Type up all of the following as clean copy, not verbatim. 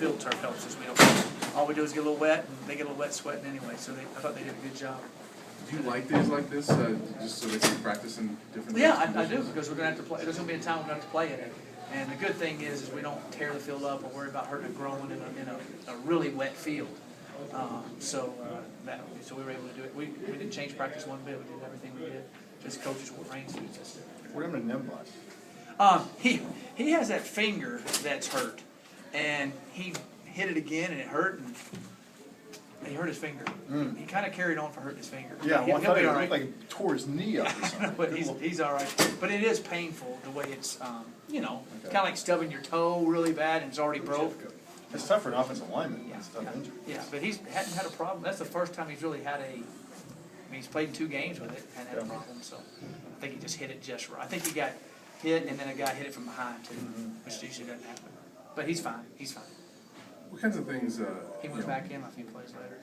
field turf helps us. All we do is get a little wet, and they get a little wet sweating anyway. So I thought they did a good job. Do you like days like this, just so they can practice in different? Yeah, I do, because we're gonna have to play. There's gonna be a time we're gonna have to play in it. And the good thing is we don't tear the field up or worry about hurting it growing in a really wet field. So we were able to do it. We didn't change practice one bit. We did everything we did. Just coaches wore rain suits. What happened to Nimblot? He has that finger that's hurt, and he hit it again and it hurt, and he hurt his finger. He kind of carried on for hurting his finger. Yeah, He'll well, I thought be it all looked right. like he tore his knee up or something. But he's all right. But it is painful the way it's, it's kind of like stubbing your toe really bad and it's already broke. It's tough for an offensive lineman. Yeah, It's a tough injury. yeah, but he hadn't had a problem. That's the first time he's really had he's played in 2 games with it and had a problem. So I think he just hit it just right. I think he got hit and then a guy hit it from behind too, which usually doesn't happen. But he's fine. He's fine. What kinds of things? He went back in a few plays later.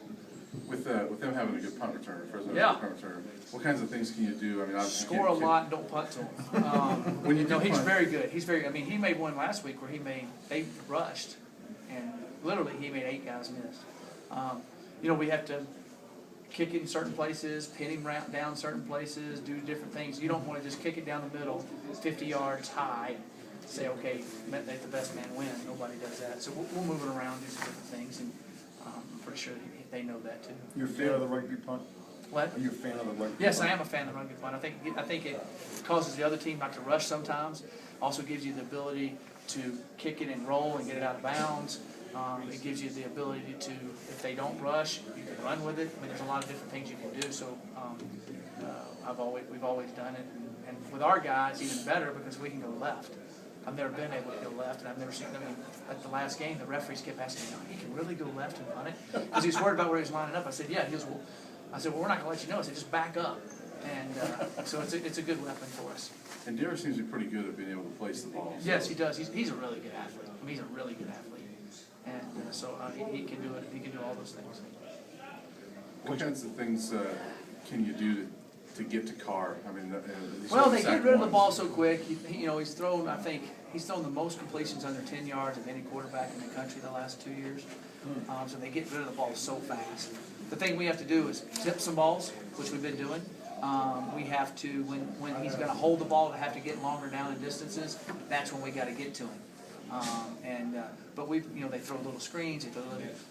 With them having a good punt returner, Fresno Yeah. punt returner. What kinds of things can you do? I mean, obviously you Score a can't- lot and don't punt to him. When you do he's punt- very good. He's very. I mean, he made one last week where they rushed, and literally he made 8 guys miss. We have to kick it in certain places, pin him down certain places, do different things. You don't want to just kick it down the middle, 50 yards high, and say, okay, let the best man win. Nobody does that. So we'll move it around, do some different things, and I'm pretty sure they know that too. You're a fan of the rugby punt? What? Are you a fan of the rugby Yes, punt? I am a fan of rugby punt. I think it causes the other team not to rush sometimes. Also gives you the ability to kick it and roll and get it out of bounds. It gives you the ability to, if they don't rush, you can run with it. I mean, there's a lot of different things you can do. So we've always done it, and with our guys even better because we can go left. I've never been able to go left, and I've never seen. I mean, at the last game, the referees kept asking me, "He can really go left and punt it?" Because he was worried about where he was lining up. I said, "Yeah." He goes, "Well," I said, "Well, we're not going to let you know." I said, "Just back up." And so it's a good weapon for us. And Derek seems to be pretty good at being able to place the ball. So. Yes, he does. He's a really good athlete. I mean, he's a really good athlete, and so he can do it. He can do all those things. What kinds of things can you do to get to Carr? I mean, Well, they get rid of the ball so quick. He's thrown. I think he's thrown the most completions under 10 yards of any quarterback in the country the last 2 years. So they get rid of the ball so fast. The thing we have to do is tip some balls, which we've been doing. We have to, when he's going to hold the ball to have to get longer down in distances, that's when we got to get to him. But they throw little screens.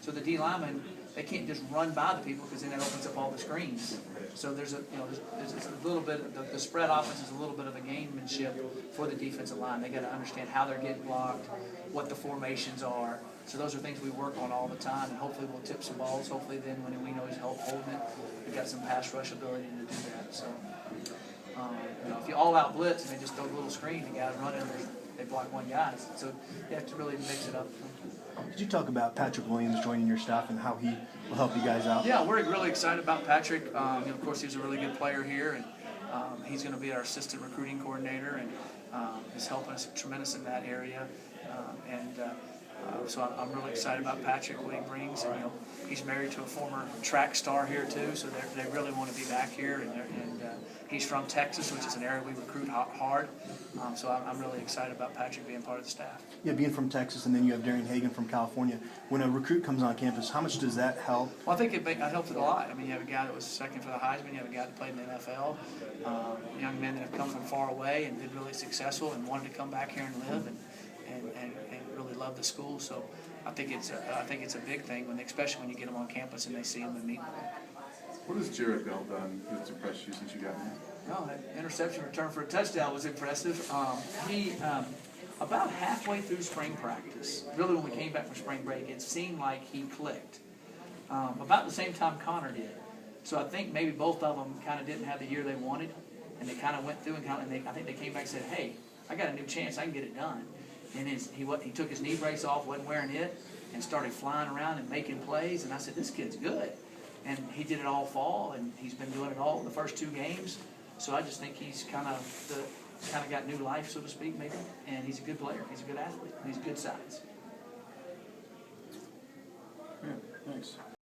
So the D linemen, they can't just run by the people because then it opens up all the screens. So there's a little bit, the spread offense is a little bit of a gamemanship for the defensive line. They got to understand how they're getting blocked, what the formations are. So those are things we work on all the time, and hopefully we'll tip some balls. Hopefully then when we know he's holding it, we've got some pass rush ability to do that. So if you all out blitz and they just throw a little screen, the guys running, they block one guy. So you have to really mix it up. Could you talk about Patrick Williams joining your staff and how he will help you guys out? Yeah, we're really excited about Patrick. Of course, he's a really good player here, and he's going to be our assistant recruiting coordinator, and he's helping us tremendous in that area. So I'm really excited about Patrick, what he brings. And, he's married to a former track star here too, so they really want to be back here. And he's from Texas, which is an area we recruit hard. So I'm really excited about Patrick being part of the staff. Yeah, being from Texas, and then you have Darian Hagan from California. When a recruit comes on campus, how much does that help? Well, I think it helped it a lot. I mean, you have a guy that was second for the Heisman. You have a guy that played in the NFL. Young men that have come from far away and been really successful and wanted to come back here and live and really love the school. So I think it's a big thing, especially when you get them on campus and they see them and meet them. What has Jared Bell done that's impressed you since you got him? No, that interception return for a touchdown was impressive. He about halfway through spring practice, really when we came back from spring break, it seemed like he clicked. About the same time Connor did. So I think maybe both of them kind of didn't have the year they wanted, and they kind of went through and I think they came back and said, "Hey, I got a new chance. I can get it done." And he took his knee brace off, wasn't wearing it, and started flying around and making plays. And I said, "This kid's good." And he did it all fall, and he's been doing it all the first 2 games. So I just think he's kind of got new life, so to speak, maybe. And he's a good player. He's a good athlete. He's good size. Yeah, thanks.